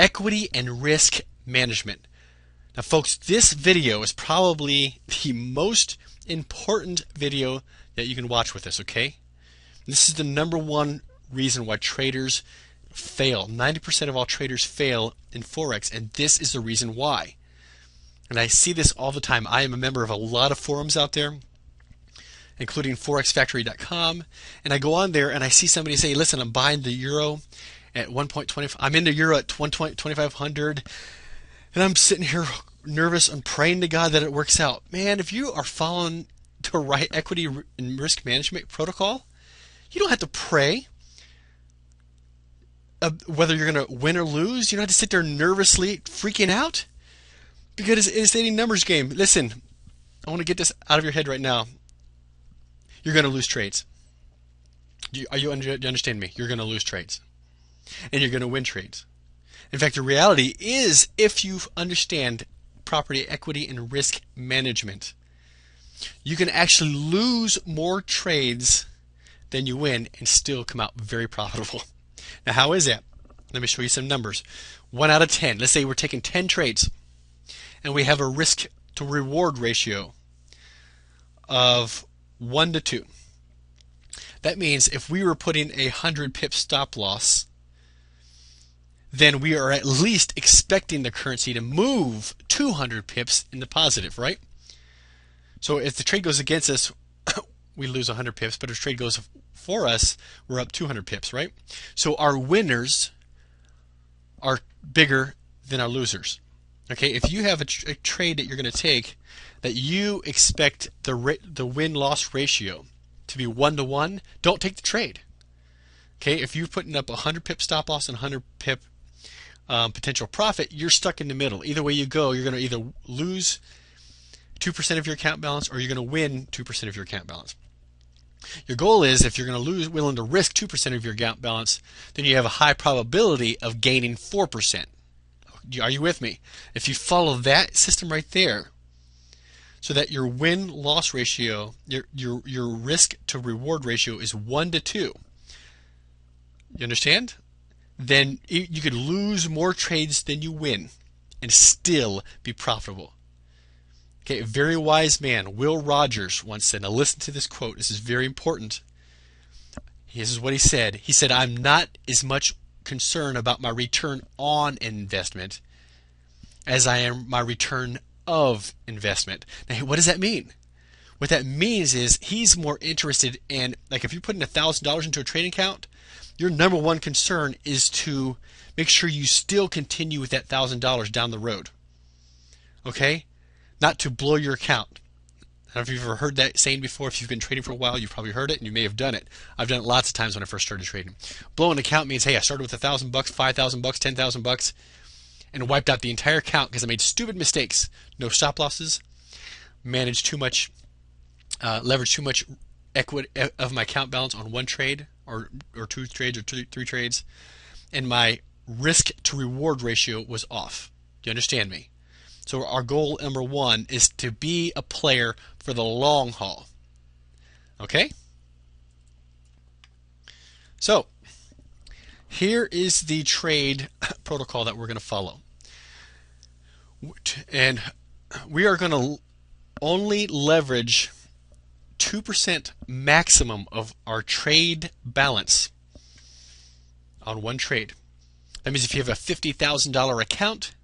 equity and risk management. Now folks, this video is probably the most important video that you can watch with this, okay? This is the number one reason why traders fail. 90% of all traders fail in Forex, and this is the reason why. And I see this all the time. I am a member of a lot of forums out there, including forexfactory.com, and I go on there and I see somebody say, listen, I'm buying the euro at 1.25, I'm in the euro at 1.2500, and I'm sitting here nervous and praying to God that it works out. Man, if you are following the right equity and risk management protocol, you don't have to pray whether you're going to win or lose. You don't have to sit there nervously freaking out, because it's any numbers game. Listen, I want to get this out of your head right now. You're going to lose trades. Do you understand me? You're going to lose trades. And you're going to win trades. In fact, the reality is, if you understand property equity and risk management, you can actually lose more trades than you win and still come out very profitable. Now, how is that? Let me show you some numbers. 1 out of 10. Let's say we're taking 10 trades and we have a risk to reward ratio of 1 to 2. That means if we were putting a 100 pip stop loss, then we are at least expecting the currency to move 200 pips in the positive, right? So if the trade goes against us, we lose 100 pips, but if the trade goes for us, we're up 200 pips, right? So our winners are bigger than our losers. Okay, if you have a trade that you're going to take that you expect the win-loss ratio to be 1 to 1, don't take the trade. Okay, if you're putting up 100 pip stop loss and 100 pip potential profit, you're stuck in the middle. Either way you go, you're going to either lose 2% of your account balance or you're going to win 2% of your account balance. Your goal is, if you're going to lose, willing to risk 2% of your account balance, then you have a high probability of gaining 4%. Are you with me? If you follow that system right there, so that your win-loss ratio, your risk to reward ratio is 1 to 2. You understand? Then you could lose more trades than you win and still be profitable. Okay, a very wise man, Will Rogers, once said, now listen to this quote, this is very important. This is what he said. He said, I'm not as much concerned about my return on investment as I am my return of investment. Now, what does that mean? What that means is he's more interested in, like, if you're putting $1,000 into a trading account, your number one concern is to make sure you still continue with that $1,000 down the road. Okay? Not to blow your account. I don't know if you've ever heard that saying before. If you've been trading for a while, you've probably heard it, and you may have done it. I've done it lots of times when I first started trading. Blowing an account means, hey, I started with $1,000, $5,000, $10,000, and wiped out the entire account because I made stupid mistakes. No stop losses, managed too much, leveraged too much equity of my account balance on one trade, or 2 trades, or 3 trades, and my risk to reward ratio was off. Do you understand me? So our goal number 1 is to be a player for the long haul. Okay? So here is the trade protocol that we're going to follow. And we are going to only leverage 2% maximum of our trade balance on one trade. That means if you have a $50,000 account,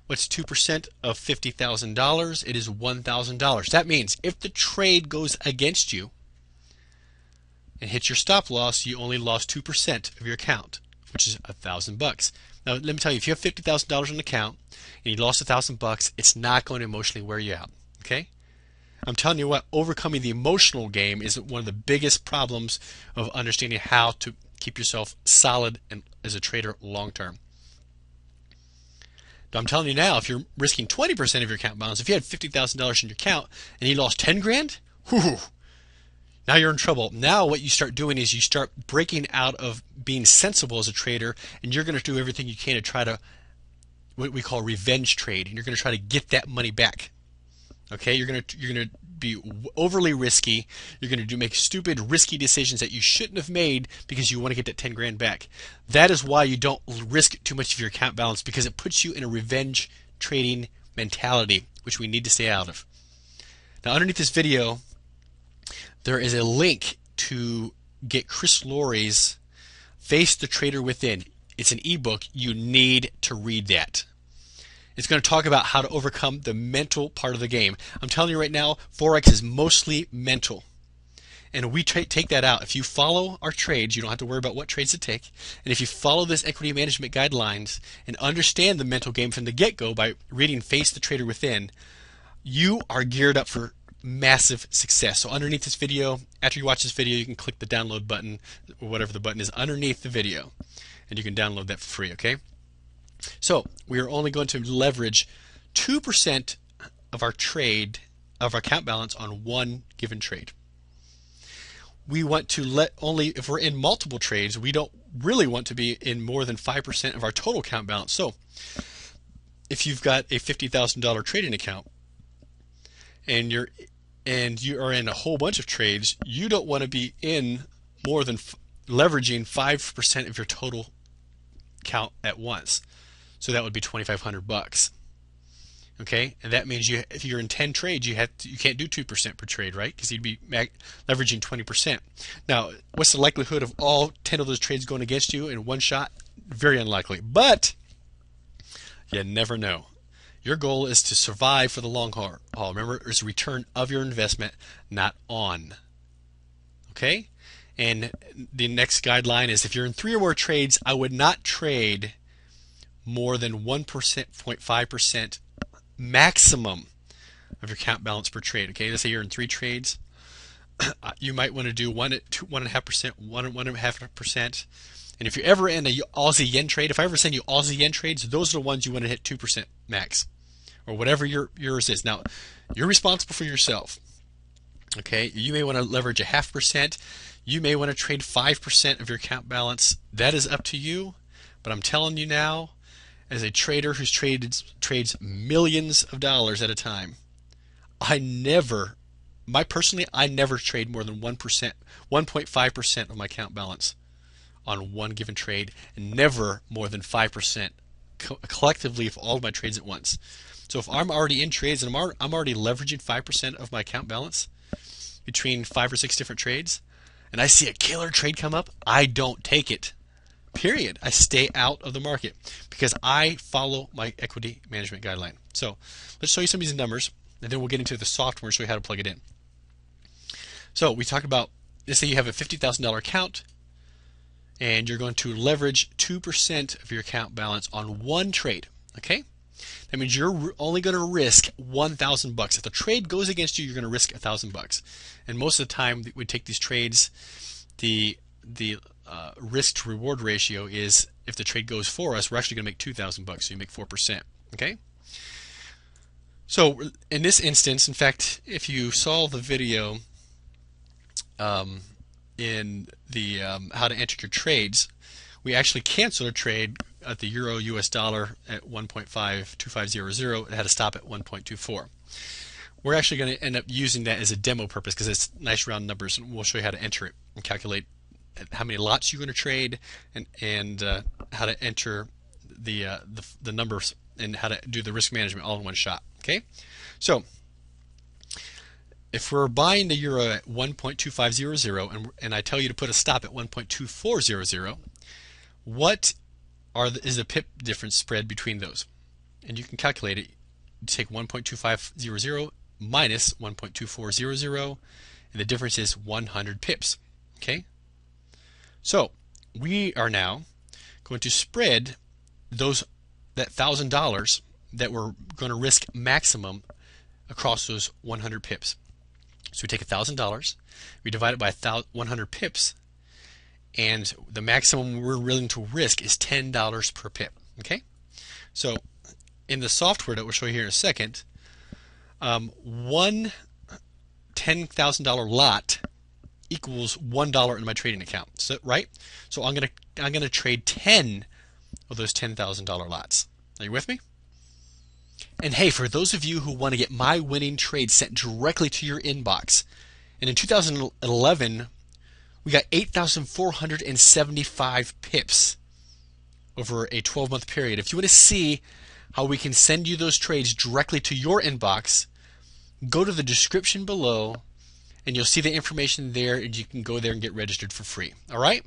what's 2% of $50,000? It is $1,000. That means if the trade goes against you and hits your stop loss, you only lost 2% of your account, which is $1,000. Now, let me tell you, if you have $50,000 in an account and you lost $1,000, it's not going to emotionally wear you out. Okay? I'm telling you what, overcoming the emotional game is one of the biggest problems of understanding how to keep yourself solid and as a trader long term. But I'm telling you now, if you're risking 20% of your account balance, if you had $50,000 in your account and you lost 10 grand, whew, now you're in trouble. Now what you start doing is you start breaking out of being sensible as a trader, and you're going to do everything you can to try to, what we call revenge trade, and you're going to try to get that money back. Okay, you're gonna be overly risky. You're gonna make stupid, risky decisions that you shouldn't have made because you want to get that 10 grand back. That is why you don't risk too much of your account balance, because it puts you in a revenge trading mentality, which we need to stay out of. Now, underneath this video, there is a link to get Chris Lorry's Face the Trader Within. It's an ebook. You need to read that. It's going to talk about how to overcome the mental part of the game. I'm telling you right now, Forex is mostly mental. And we take that out. If you follow our trades, you don't have to worry about what trades to take. And if you follow this equity management guidelines and understand the mental game from the get-go by reading Face the Trader Within, you are geared up for massive success. So underneath this video, after you watch this video, you can click the download button, or whatever the button is underneath the video, and you can download that for free, okay? So we are only going to leverage 2% of our trade, of our account balance on one given trade. We want to let only, if we're in multiple trades, we don't really want to be in more than 5% of our total account balance. So if you've got a $50,000 trading account and you are in a whole bunch of trades, you don't want to be in more than leveraging 5% of your total account at once. So that would be $2,500. Okay, and that means if you're in 10 trades, you can't do 2% per trade, right? Because you'd be leveraging 20%. Now, what's the likelihood of all 10 of those trades going against you in one shot? Very unlikely, but you never know. Your goal is to survive for the long haul. Remember, it's a return of your investment, not on. Okay, and the next guideline is if you're in 3 or more trades, I would not trade more than 1.5% maximum of your account balance per trade. Okay, let's say you're in 3 trades. You might want to do 1.5%, 1.5%. And if you're ever in a Aussie yen trade, if I ever send you Aussie yen trades, those are the ones you want to hit 2% max, or whatever yours is. Now, you're responsible for yourself. Okay, you may want to leverage 0.5%. You may want to trade 5% of your account balance. That is up to you. But I'm telling you now, as a trader who's trades millions of dollars at a time, I never trade more than 1.5% of my account balance on one given trade, and never more than 5% collectively for all of my trades at once. So if I'm already in trades and I'm already leveraging 5% of my account balance between 5 or 6 different trades, and I see a killer trade come up, I don't take it. Period. I stay out of the market because I follow my equity management guideline. So let's show you some of these numbers, and then we'll get into the software and show you how to plug it in. So we talk about, let's say you have a $50,000 account, and you're going to leverage 2% of your account balance on one trade. Okay, that means you're only going to risk $1,000. If the trade goes against you, you're going to risk $1,000. And most of the time, we take these trades, the risk to reward ratio is, if the trade goes for us, we're actually going to make $2,000, so you make 4%. Okay. So in this instance, in fact, if you saw the video in the how to enter your trades, we actually canceled a trade at the euro US dollar at 1.52500. It had to stop at 1.24. We're actually going to end up using that as a demo purpose because it's nice round numbers, and we'll show you how to enter it and calculate how many lots you're going to trade, and how to enter the numbers and how to do the risk management all in one shot. Okay, so if we're buying the euro at 1.2500 and I tell you to put a stop at 1.2400, what is the pip difference spread between those? And you can calculate it. You take 1.2500 minus 1.2400, and the difference is 100 pips. Okay. So we are now going to spread that $1,000 that we're going to risk maximum across those 100 pips. So we take $1,000, we divide it by 100 pips, and the maximum we're willing to risk is $10 per pip. Okay, so in the software that we'll show you here in a second, one $10,000 lot equals $1 in my trading account. So right, so I'm gonna trade 10 of those $10,000 lots. Are you with me? And hey, for those of you who want to get my winning trades sent directly to your inbox, and in 2011, we got 8,475 pips over a 12-month period. If you want to see how we can send you those trades directly to your inbox, go to the description below and you'll see the information there, and you can go there and get registered for free. All right?